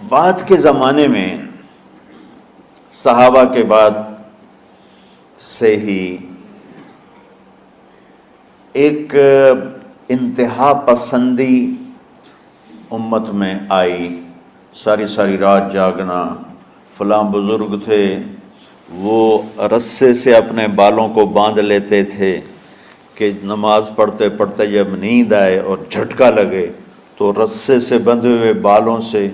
بعد کے زمانے میں صحابہ کے بعد سے ہی ایک انتہا پسندی امت میں آئی، ساری رات جاگنا۔ فلاں بزرگ تھے، وہ رسے سے اپنے بالوں کو باندھ لیتے تھے کہ نماز پڑھتے پڑھتے جب نیند آئے اور جھٹکا لگے تو رسے سے بندھے ہوئے بالوں سے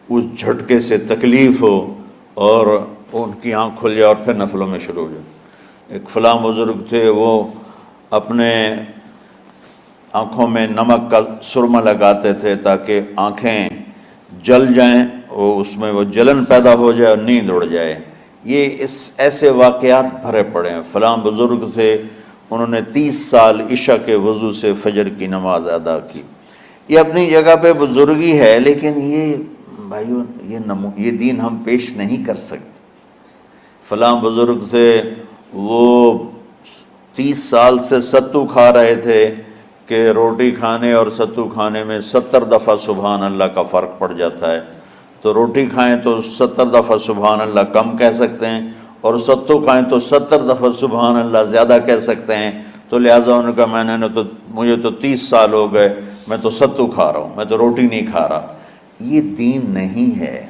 اس جھٹکے سے تکلیف ہو اور ان کی آنکھ کھل جائے اور پھر نفلوں میں شروع ہو جائے۔ ایک فلاں بزرگ تھے، وہ اپنے آنکھوں میں نمک کا سرما لگاتے تھے تاکہ آنکھیں جل جائیں، اس میں وہ جلن پیدا ہو جائے اور نیند اڑ جائے۔ یہ ایسے واقعات بھرے پڑے ہیں۔ فلاں بزرگ تھے، انہوں نے 30 سال عشاء کے وضو سے فجر کی نماز ادا کی۔ یہ اپنی جگہ پہ بزرگی ہے، لیکن یہ بھائیو یہ دین ہم پیش نہیں کر سکتے۔ فلاں بزرگ تھے، وہ 30 سال سے ستو کھا رہے تھے کہ روٹی کھانے اور ستو کھانے میں 70 دفعہ سبحان اللہ کا فرق پڑ جاتا ہے، تو روٹی کھائیں تو 70 دفعہ سبحان اللہ کم کہہ سکتے ہیں، اور ستو کھائیں تو 70 دفعہ سبحان اللہ زیادہ کہہ سکتے ہیں۔ تو لہٰذا انہوں نے کہا مجھے تو 30 سال ہو گئے، میں تو ستو کھا رہا ہوں، میں تو روٹی نہیں کھا رہا۔ یہ دین نہیں ہے،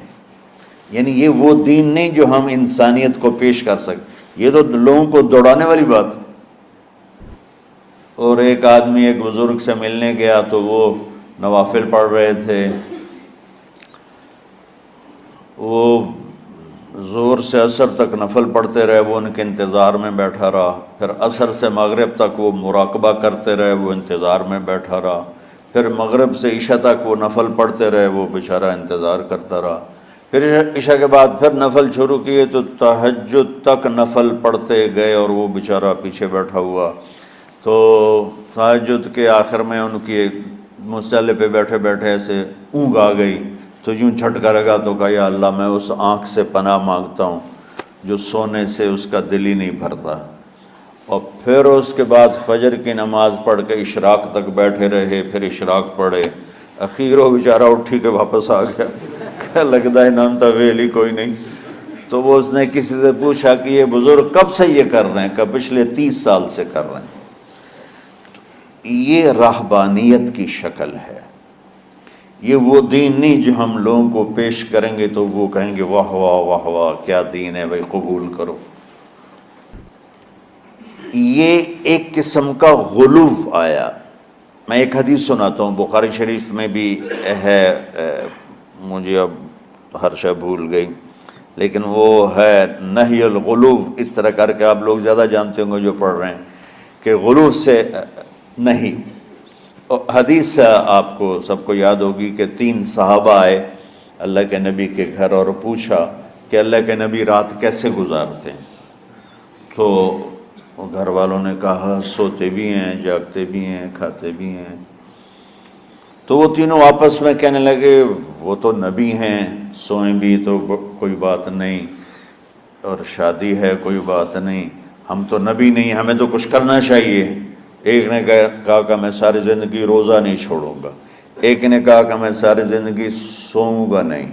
یعنی یہ وہ دین نہیں جو ہم انسانیت کو پیش کر سکتے۔ یہ تو لوگوں کو دوڑانے والی بات۔ اور ایک آدمی ایک بزرگ سے ملنے گیا تو وہ نوافل پڑھ رہے تھے، وہ ظہر سے عصر تک نفل پڑھتے رہے، وہ ان کے انتظار میں بیٹھا رہا۔ پھر عصر سے مغرب تک وہ مراقبہ کرتے رہے، وہ انتظار میں بیٹھا رہا۔ پھر مغرب سے عشاء تک وہ نفل پڑھتے رہے، وہ بیچارہ انتظار کرتا رہا۔ پھر عشاء کے بعد پھر نفل شروع کیے تو تہجد تک نفل پڑھتے گئے اور وہ بیچارہ پیچھے بیٹھا ہوا۔ تو تہجد کے آخر میں ان کی مصلی پہ بیٹھے بیٹھے ایسے اونگ آ گئی، تو یوں جھٹکا لگا تو کہا یا اللہ میں اس آنکھ سے پناہ مانگتا ہوں جو سونے سے اس کا دل ہی نہیں بھرتا۔ اور پھر اس کے بعد فجر کی نماز پڑھ کے اشراق تک بیٹھے رہے، پھر اشراق پڑھے۔ اخیر وہ بیچارہ اٹھی کے واپس آ گیا، کہ لگتا ہے نام ویلی کوئی نہیں۔ تو وہ اس نے کسی سے پوچھا کہ یہ بزرگ کب سے یہ کر رہے ہیں؟ کہ پچھلے 30 سال سے کر رہے ہیں۔ یہ راہبانیت کی شکل ہے، یہ وہ دین نہیں جو ہم لوگوں کو پیش کریں گے تو وہ کہیں گے واہ واہ واہ واہ کیا دین ہے بھائی، قبول کرو۔ یہ ایک قسم کا غلو آیا۔ میں ایک حدیث سناتا ہوں، بخاری شریف میں بھی ہے، مجھے اب ہر شے بھول گئی، لیکن وہ ہے نہی الغلو، اس طرح کر کے آپ لوگ زیادہ جانتے ہوں گے جو پڑھ رہے ہیں، کہ غلو سے نہیں۔ حدیث آپ کو سب کو یاد ہوگی کہ 3 صحابہ آئے اللہ کے نبی کے گھر اور پوچھا کہ اللہ کے نبی رات کیسے گزارتے ہیں؟ تو گھر والوں نے کہا سوتے بھی ہیں، جاگتے بھی ہیں، کھاتے بھی ہیں۔ تو وہ تینوں آپس میں کہنے لگے وہ تو نبی ہیں، سوئیں بھی تو کوئی بات نہیں، اور شادی ہے کوئی بات نہیں، ہم تو نبی نہیں، ہمیں تو کچھ کرنا چاہیے۔ ایک نے کہا کہ میں ساری زندگی روزہ نہیں چھوڑوں گا، ایک نے کہا کہ میں ساری زندگی سوؤں گا نہیں،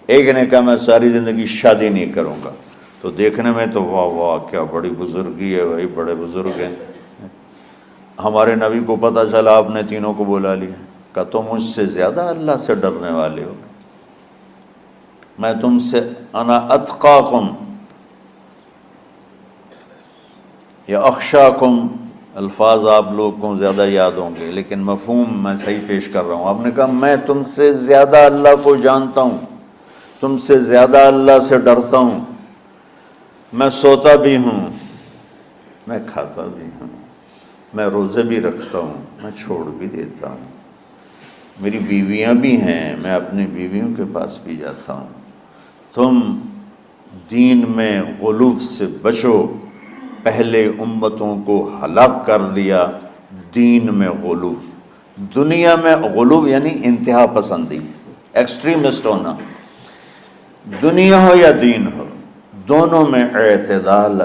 ایک نے کہا میں ساری زندگی شادی نہیں کروں گا۔ تو دیکھنے میں تو واہ واہ کیا بڑی بزرگی ہے بھائی، بڑے بزرگ ہیں۔ ہمارے نبی کو پتہ چلا، آپ نے تینوں کو بلا لیا، کہا تم مجھ سے زیادہ اللہ سے ڈرنے والے ہو، میں تم سے انا اتقاکم یا اخشاکم، الفاظ آپ لوگ کو زیادہ یاد ہوں گے لیکن مفہوم میں صحیح پیش کر رہا ہوں۔ آپ نے کہا میں تم سے زیادہ اللہ کو جانتا ہوں، تم سے زیادہ اللہ سے ڈرتا ہوں، میں سوتا بھی ہوں، میں کھاتا بھی ہوں، میں روزے بھی رکھتا ہوں، میں چھوڑ بھی دیتا ہوں، میری بیویاں بھی ہیں، میں اپنی بیویوں کے پاس بھی جاتا ہوں۔ تم دین میں غلو سے بچو، پہلے امتوں کو ہلاک کر دیا دین میں غلو۔ دنیا میں غلو یعنی انتہا پسندی، ایکسٹریمسٹ ہونا، دنیا ہو یا دین ہو، دونوں میں اعتدال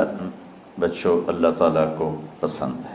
بچو، اللہ تعالیٰ کو پسند ہے۔